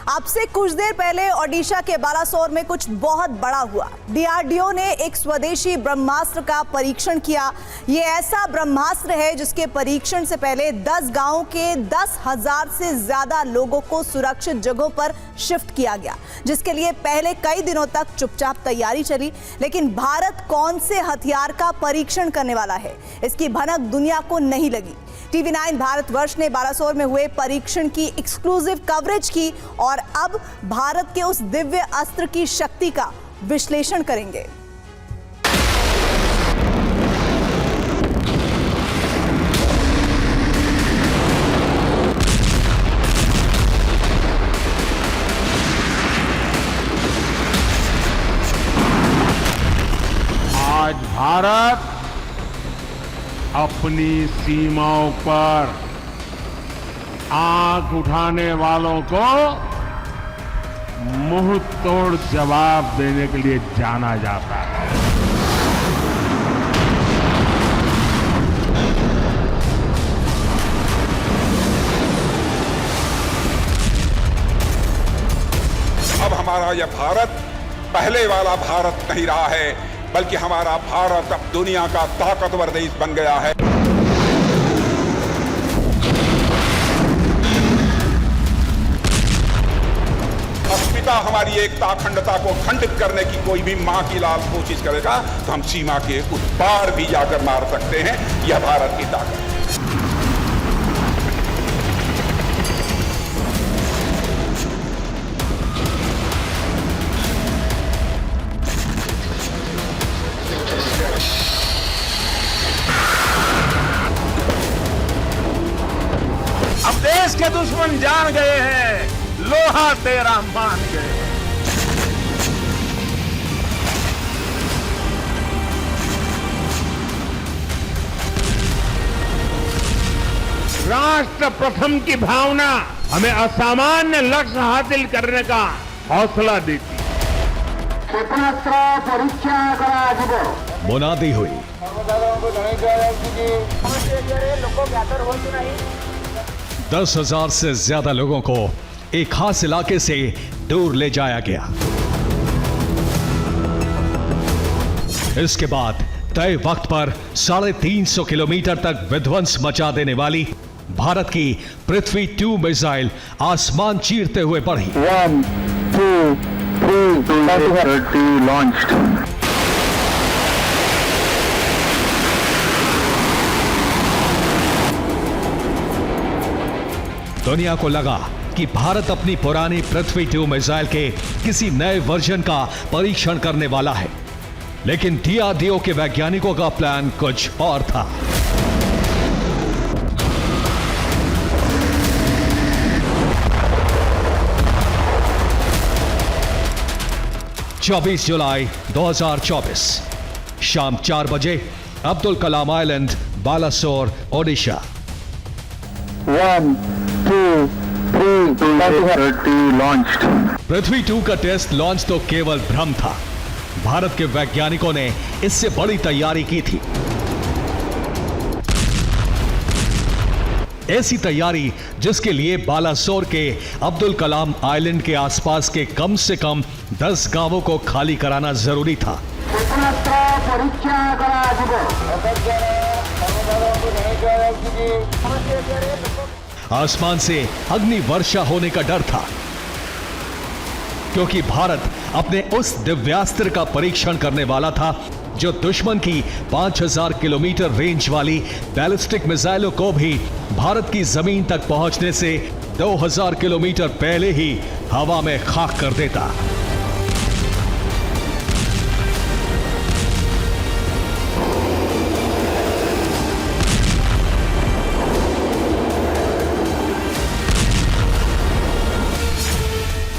अब से कुछ देर पहले ओडिशा के बालासोर में कुछ बहुत बड़ा हुआ। डीआरडीओ ने एक स्वदेशी ब्रह्मास्त्र का परीक्षण किया। ये ऐसा ब्रह्मास्त्र है जिसके परीक्षण से पहले 10 गांवों के 10,000 से ज्यादा लोगों को सुरक्षित जगहों पर शिफ्ट किया गया, जिसके लिए पहले कई दिनों तक चुपचाप तैयारी चली। लेकिन भारत कौन से हथियार का परीक्षण करने वाला है, इसकी भनक दुनिया को नहीं लगी। TV9 भारतवर्ष ने बालासोर में हुए परीक्षण की एक्सक्लूसिव कवरेज की और अब भारत के उस दिव्य अस्त्र की शक्ति का विश्लेषण करेंगे। आज भारत अपनी सीमाओं पर आंख उठाने वालों को मुंह तोड़ जवाब देने के लिए जाना जाता है। अब हमारा यह भारत पहले वाला भारत नहीं रहा है, बल्कि हमारा भारत अब दुनिया का ताकतवर देश बन गया है। अस्मिता हमारी एकता अखंडता को खंडित करने की कोई भी मां की लाल कोशिश करेगा तो हम सीमा के उस पार भी जाकर मार सकते हैं। यह भारत की ताकत है। अब देश के दुश्मन जान गए हैं, लोहा तेरा मान गए। राष्ट्र प्रथम की भावना हमें असामान्य लक्ष्य हासिल करने का हौसला देती है। क्षेपणास्त्र परीक्षा करा मुनादी हुई। 10,000 से ज्यादा लोगों को एक खास इलाके से दूर ले जाया गया। इसके बाद तय वक्त पर 350 किलोमीटर तक विध्वंस मचा देने वाली भारत की पृथ्वी 2 मिसाइल आसमान चीरते हुए बढ़ी। 1, 2, 3 30 लॉन्च्ड। दुनिया को लगा कि भारत अपनी पुरानी पृथ्वी 2 मिसाइल के किसी नए वर्जन का परीक्षण करने वाला है, लेकिन डीआरडीओ के वैज्ञानिकों का प्लान कुछ और था। (24 जुलाई 2024) शाम 4 बजे अब्दुल कलाम आइलैंड, बालासोर, ओडिशा। 1, 2, 3 30 लॉन्च्ड। पृथ्वी 2 का टेस्ट लॉन्च तो केवल भ्रम था। भारत के वैज्ञानिकों ने इससे बड़ी तैयारी की थी। ऐसी तैयारी जिसके लिए बालासोर के अब्दुल कलाम आइलैंड के आसपास के कम से कम 10 गांवों को खाली कराना जरूरी था। आसमान से अग्नि वर्षा होने का डर था, क्योंकि भारत अपने उस दिव्यास्त्र का परीक्षण करने वाला था जो दुश्मन की 5,000 किलोमीटर रेंज वाली बैलिस्टिक मिसाइलों को भी भारत की जमीन तक पहुंचने से 2,000 किलोमीटर पहले ही हवा में खाक कर देता।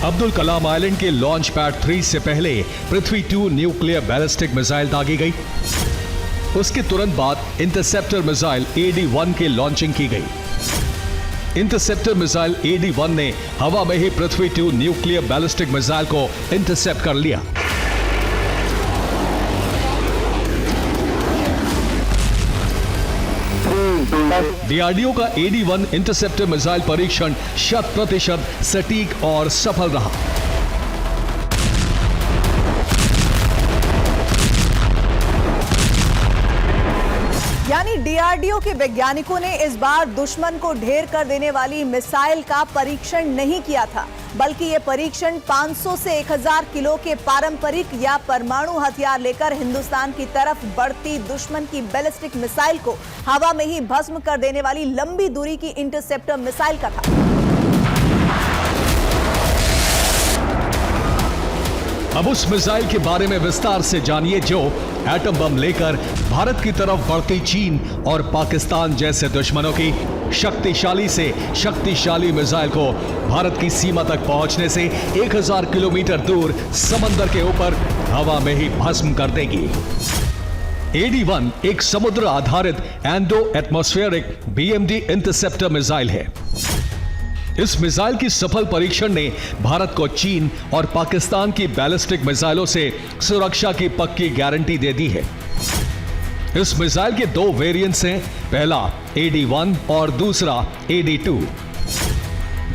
अब्दुल कलाम आइलैंड के लॉन्च पैड 3 से पहले पृथ्वी 2 न्यूक्लियर बैलिस्टिक मिसाइल दागी गई। उसके तुरंत बाद इंटरसेप्टर मिसाइल AD-1 की लॉन्चिंग की गई। इंटरसेप्टर मिसाइल AD-1 ने हवा में ही पृथ्वी 2 न्यूक्लियर बैलिस्टिक मिसाइल को इंटरसेप्ट कर लिया। डीआरडीओ का AD-1 इंटरसेप्टर मिसाइल परीक्षण 100% सटीक और सफल रहा। यानी डीआरडीओ के वैज्ञानिकों ने इस बार दुश्मन को ढेर कर देने वाली मिसाइल का परीक्षण नहीं किया था, बल्कि ये परीक्षण 500 से 1000 किलो के पारंपरिक या परमाणु हथियार लेकर हिंदुस्तान की तरफ बढ़ती दुश्मन की बैलिस्टिक मिसाइल को हवा में ही भस्म कर देने वाली लंबी दूरी की इंटरसेप्टर मिसाइल का था। अब उस मिसाइल के बारे में विस्तार से जानिए जो एटम बम लेकर भारत की तरफ बढ़ती चीन और पाकिस्तान जैसे दुश्मनों की शक्तिशाली से शक्तिशाली मिसाइल को भारत की सीमा तक पहुंचने से 1000 किलोमीटर दूर समंदर के ऊपर हवा में ही भस्म कर देगी। AD-1 एक समुद्र आधारित endo atmospheric BMD interceptor missile है। इस मिसाइल की सफल परीक्षण ने भारत को चीन और पाकिस्तान की बैलिस्टिक मिसाइलों से सुरक्षा की पक्की गारंटी दे दी है। इस मिसाइल के 2 वेरिएंट्स हैं, पहला AD-1 और दूसरा AD-2।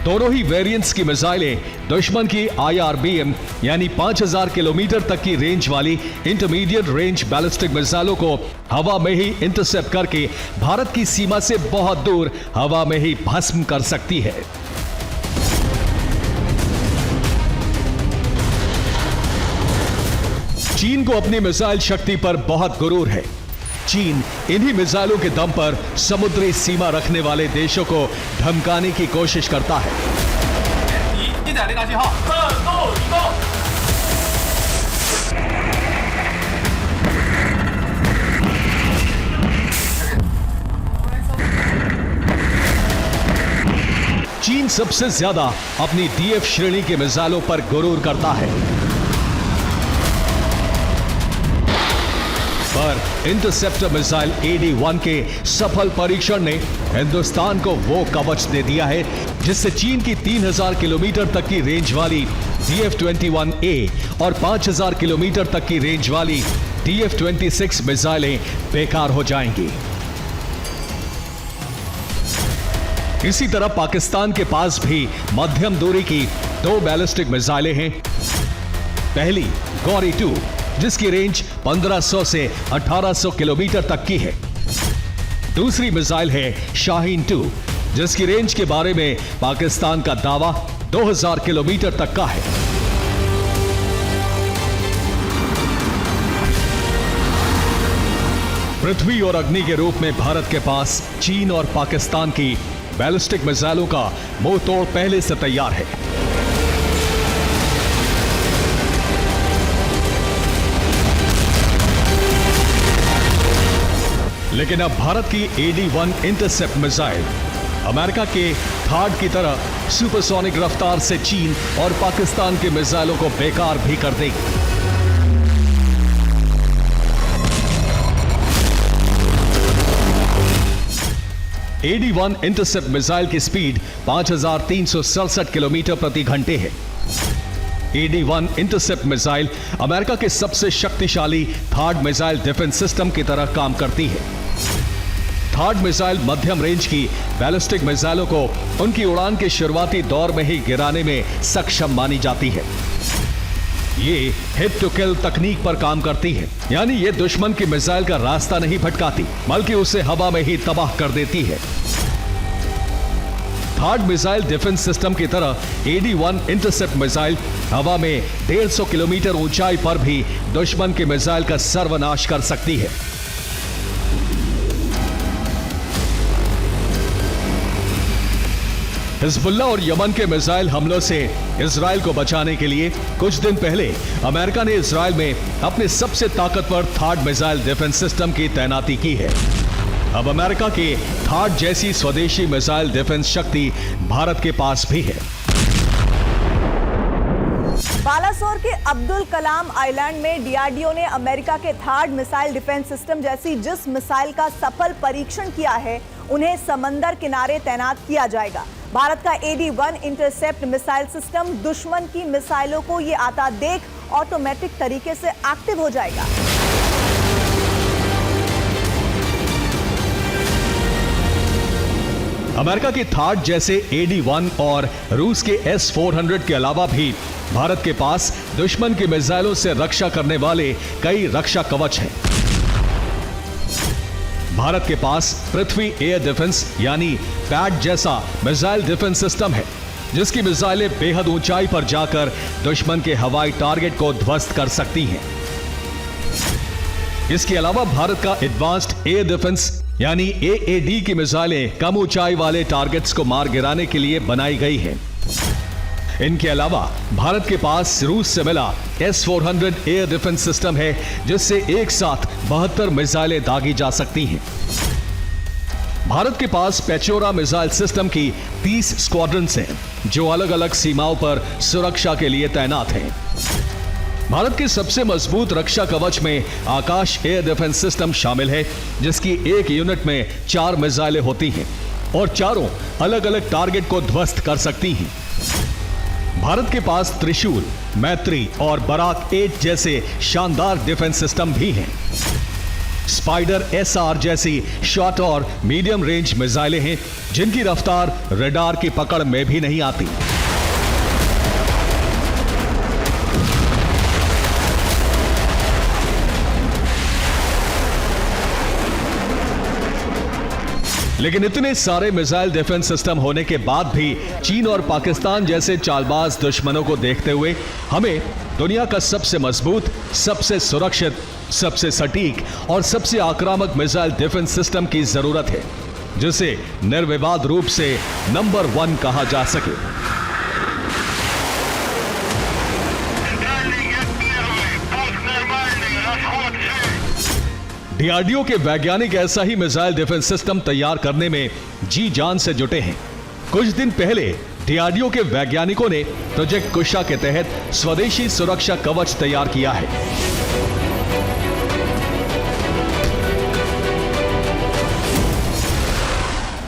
दोनों ही वेरिएंट्स की मिसाइलें दुश्मन की IRBM यानी 5000 किलोमीटर तक की रेंज वाली इंटरमीडिएट रेंज बैलिस्टिक मिसाइलों को हवा में ही इंटरसेप्ट करके भारत की सीमा से बहुत दूर हवा में ही भस्म कर सकती है। चीन को अपनी मिसाइल शक्ति पर बहुत गुरूर है। चीन इन्हीं मिसाइलों के दम पर समुद्री सीमा रखने वाले देशों को धमकाने की कोशिश करता है। चीन सबसे ज्यादा अपनी DF श्रेणी के मिसाइलों पर गुरूर करता है, पर इंटरसेप्टर मिसाइल AD-1 के सफल परीक्षण ने हिंदुस्तान को वो कवच दे दिया है जिससे चीन की 3000 किलोमीटर तक की रेंज वाली DF-21A और 5000 किलोमीटर तक की रेंज वाली DF-26 मिसाइलें बेकार हो जाएंगी। इसी तरह पाकिस्तान के पास भी मध्यम दूरी की 2 बैलिस्टिक मिसाइलें हैं। पहली गौरी-2 जिसकी रेंज 1500 से 1800 किलोमीटर तक की है। दूसरी मिसाइल है शाहीन-2 जिसकी रेंज के बारे में पाकिस्तान का दावा 2000 किलोमीटर तक का है। पृथ्वी और अग्नि के रूप में भारत के पास चीन और पाकिस्तान की बैलिस्टिक मिसाइलों का मुंह तोड़ पहले से तैयार है। लेकिन अब भारत की AD-1 इंटरसेप्ट मिसाइल अमेरिका के थार्ड की तरह सुपरसोनिक रफ्तार से चीन और पाकिस्तान के मिसाइलों को बेकार भी कर देगी। AD-1 इंटरसेप्ट मिसाइल की स्पीड 5367 किलोमीटर प्रति घंटे है। AD-1 इंटरसेप्ट मिसाइल अमेरिका के सबसे शक्तिशाली थर्ड मिसाइल डिफेंस सिस्टम की तरह काम करती है। थर्ड मिसाइल मध्यम रेंज की बैलिस्टिक मिसाइलों को उनकी उड़ान के शुरुआती दौर में ही गिराने में सक्षम मानी जाती है। ये हिट टू किल तकनीक पर काम करती है, यानी ये दुश्मन की मिसाइल का रास्ता नहीं भटकाती बल्कि उसे हवा में ही तबाह कर देती है। थर्ड मिसाइल डिफेंस सिस्टम की तरह AD-1 इंटरसेप्ट मिसाइल हवा में 150 किलोमीटर ऊंचाई पर भी दुश्मन के मिसाइल का सर्वनाश कर सकती है। हिजबुल्ला और यमन के मिसाइल हमलों से इजराइल को बचाने के लिए कुछ दिन पहले अमेरिका ने इजराइल में अपने सबसे ताकतवर थर्ड मिसाइल डिफेंस सिस्टम की तैनाती की है। अब अमेरिका के थर्ड जैसी स्वदेशी मिसाइल डिफेंस शक्ति भारत के पास भी है। बालासोर के अब्दुल कलाम आइलैंड में डीआरडीओ ने अमेरिका के थर्ड मिसाइल डिफेंस सिस्टम जैसी जिस मिसाइल का सफल परीक्षण किया है उन्हें समंदर किनारे तैनात किया जाएगा। भारत का AD-1 इंटरसेप्ट मिसाइल सिस्टम दुश्मन की मिसाइलों को ये आता देख ऑटोमेटिक तरीके से एक्टिव हो जाएगा। अमेरिका के थाट जैसे AD-1 और रूस के S-400 के अलावा भी भारत के पास दुश्मन की मिसाइलों से रक्षा करने वाले कई रक्षा कवच हैं। भारत के पास पृथ्वी एयर डिफेंस यानी पैड जैसा मिसाइल डिफेंस सिस्टम है, जिसकी मिसाइलें बेहद ऊंचाई पर जाकर दुश्मन के हवाई टारगेट को ध्वस्त कर सकती हैं। इसके अलावा भारत का एडवांस्ड एयर डिफेंस यानी AAD की मिसाइलें कम ऊंचाई वाले टारगेट्स को मार गिराने के लिए बनाई गई हैं। इनके अलावा भारत के पास रूस से मिला S-400 एयर डिफेंस सिस्टम है, जिससे एक साथ 72 मिसाइलें दागी जा सकती हैं। भारत के पास पेचोरा मिसाइल सिस्टम की 30 स्क्वाड्रन्स हैं, जो अलग अलग सीमाओं पर सुरक्षा के लिए तैनात हैं। भारत के सबसे मजबूत रक्षा कवच में आकाश एयर डिफेंस सिस्टम शामिल है, जिसकी एक यूनिट में 4 मिसाइलें होती हैं और चारों अलग अलग टारगेट को ध्वस्त कर सकती हैं। भारत के पास त्रिशूल, मैत्री और बराक 8 जैसे शानदार डिफेंस सिस्टम भी हैं। स्पाइडर SR जैसी शॉर्ट और मीडियम रेंज मिसाइलें हैं, जिनकी रफ्तार रडार की पकड़ में भी नहीं आती। लेकिन इतने सारे मिसाइल डिफेंस सिस्टम होने के बाद भी चीन और पाकिस्तान जैसे चालबाज दुश्मनों को देखते हुए हमें दुनिया का सबसे मजबूत, सबसे सुरक्षित, सबसे सटीक और सबसे आक्रामक मिसाइल डिफेंस सिस्टम की जरूरत है, जिसे निर्विवाद रूप से नंबर 1 कहा जा सके। DRDO के वैज्ञानिक ऐसा ही मिसाइल डिफेंस सिस्टम तैयार करने में जी जान से जुटे हैं। कुछ दिन पहले DRDO के वैज्ञानिकों ने प्रोजेक्ट कुशा के तहत स्वदेशी सुरक्षा कवच तैयार किया है।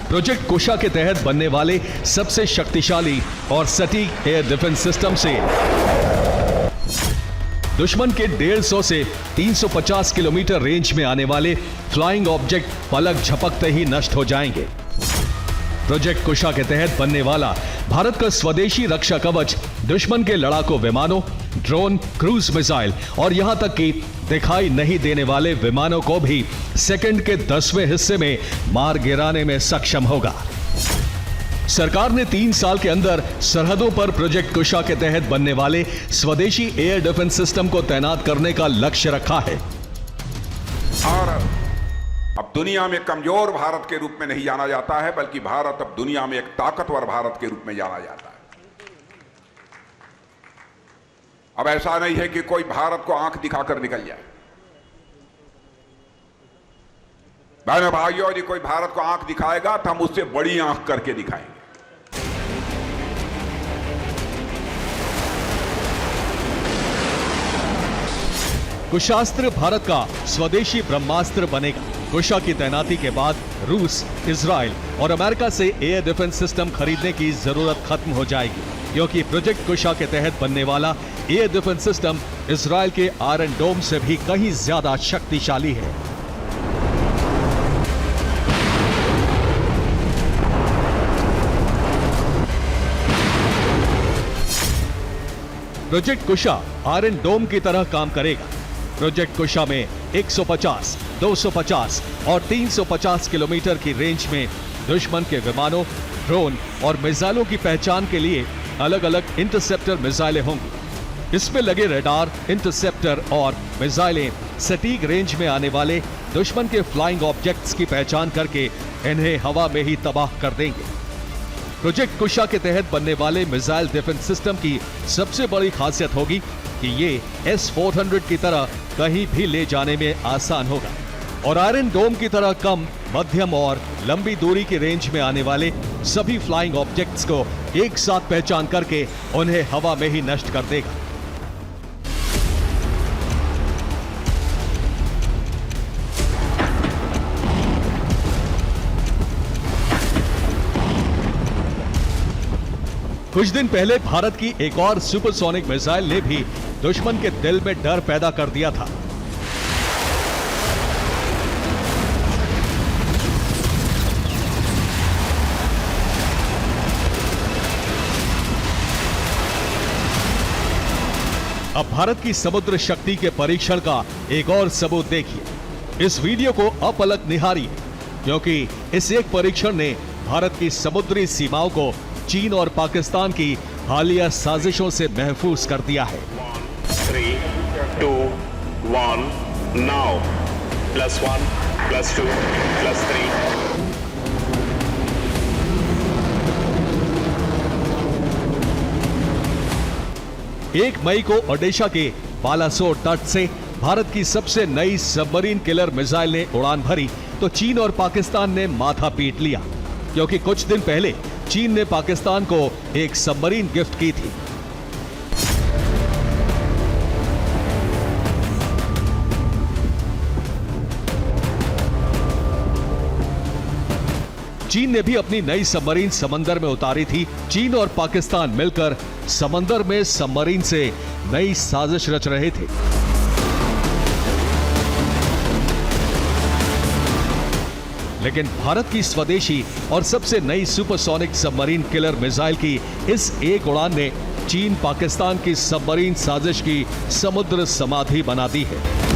प्रोजेक्ट कुशा के तहत बनने वाले सबसे शक्तिशाली और सटीक एयर डिफेंस सिस्टम से दुश्मन के 150 से 350 किलोमीटर रेंज में आने वाले फ्लाइंग ऑब्जेक्ट पलक झपकते ही नष्ट हो जाएंगे। प्रोजेक्ट कुशा के तहत बनने वाला भारत का स्वदेशी रक्षा कवच दुश्मन के लड़ाकू विमानों, ड्रोन, क्रूज मिसाइल और यहां तक कि दिखाई नहीं देने वाले विमानों को भी सेकंड के 10वें हिस्से में मार गिराने में सक्षम होगा। सरकार ने 3 साल के अंदर सरहदों पर प्रोजेक्ट कुशा के तहत बनने वाले स्वदेशी एयर डिफेंस सिस्टम को तैनात करने का लक्ष्य रखा है। और अब दुनिया में कमजोर भारत के रूप में नहीं जाना जाता है, बल्कि भारत अब दुनिया में एक ताकतवर भारत के रूप में जाना जाता है। अब ऐसा नहीं है कि कोई भारत को आंख दिखाकर निकल जाए। बहनों भाइयों, यदि कोई भारत को आंख दिखाएगा तो हम उससे बड़ी आंख करके दिखाएंगे। कुशास्त्र भारत का स्वदेशी ब्रह्मास्त्र बनेगा। कुशा की तैनाती के बाद रूस, इजराइल और अमेरिका से एयर डिफेंस सिस्टम खरीदने की जरूरत खत्म हो जाएगी, क्योंकि प्रोजेक्ट कुशा के तहत बनने वाला एयर डिफेंस सिस्टम इजराइल के आयरन डोम से भी कहीं ज्यादा शक्तिशाली है। प्रोजेक्ट कुशा आयरन डोम की तरह काम करेगा। प्रोजेक्ट कुशा में 150, 250 और 350 किलोमीटर की रेंज में दुश्मन के विमानों, ड्रोन और मिसाइलों की पहचान के लिए अलग अलग इंटरसेप्टर मिसाइलें होंगी। इसमें लगे रडार, इंटरसेप्टर और मिसाइलें सटीक रेंज में आने वाले दुश्मन के फ्लाइंग ऑब्जेक्ट्स की पहचान करके इन्हें हवा में ही तबाह कर देंगे। प्रोजेक्ट कुशा के तहत बनने वाले मिसाइल डिफेंस सिस्टम की सबसे बड़ी खासियत होगी कि ये S-400 की तरह कहीं भी ले जाने में आसान होगा और आयरन डोम की तरह कम, मध्यम और लंबी दूरी की रेंज में आने वाले सभी फ्लाइंग ऑब्जेक्ट्स को एक साथ पहचान करके उन्हें हवा में ही नष्ट कर देगा। कुछ दिन पहले भारत की एक और सुपरसोनिक मिसाइल ने भी दुश्मन के दिल में डर पैदा कर दिया था। अब भारत की समुद्र शक्ति के परीक्षण का एक और सबूत देखिए। इस वीडियो को अपलक निहारिए, क्योंकि इस एक परीक्षण ने भारत की समुद्री सीमाओं को चीन और पाकिस्तान की हालिया साजिशों से महफूज कर दिया है। 3, 2, 1, now. +1, +2, +3. एक मई को ओडिशा के बालासोर तट से भारत की सबसे नई सबमरीन किलर मिसाइल ने उड़ान भरी तो चीन और पाकिस्तान ने माथा पीट लिया, क्योंकि कुछ दिन पहले चीन ने पाकिस्तान को एक सबमरीन गिफ्ट की थी। चीन ने भी अपनी नई सबमरीन समंदर में उतारी थी। चीन और पाकिस्तान मिलकर समंदर में सबमरीन से नई साजिश रच रहे थे। लेकिन भारत की स्वदेशी और सबसे नई सुपरसोनिक सबमरीन किलर मिसाइल की इस एक उड़ान ने चीन पाकिस्तान की सबमरीन साजिश की समुद्र समाधि बना दी है।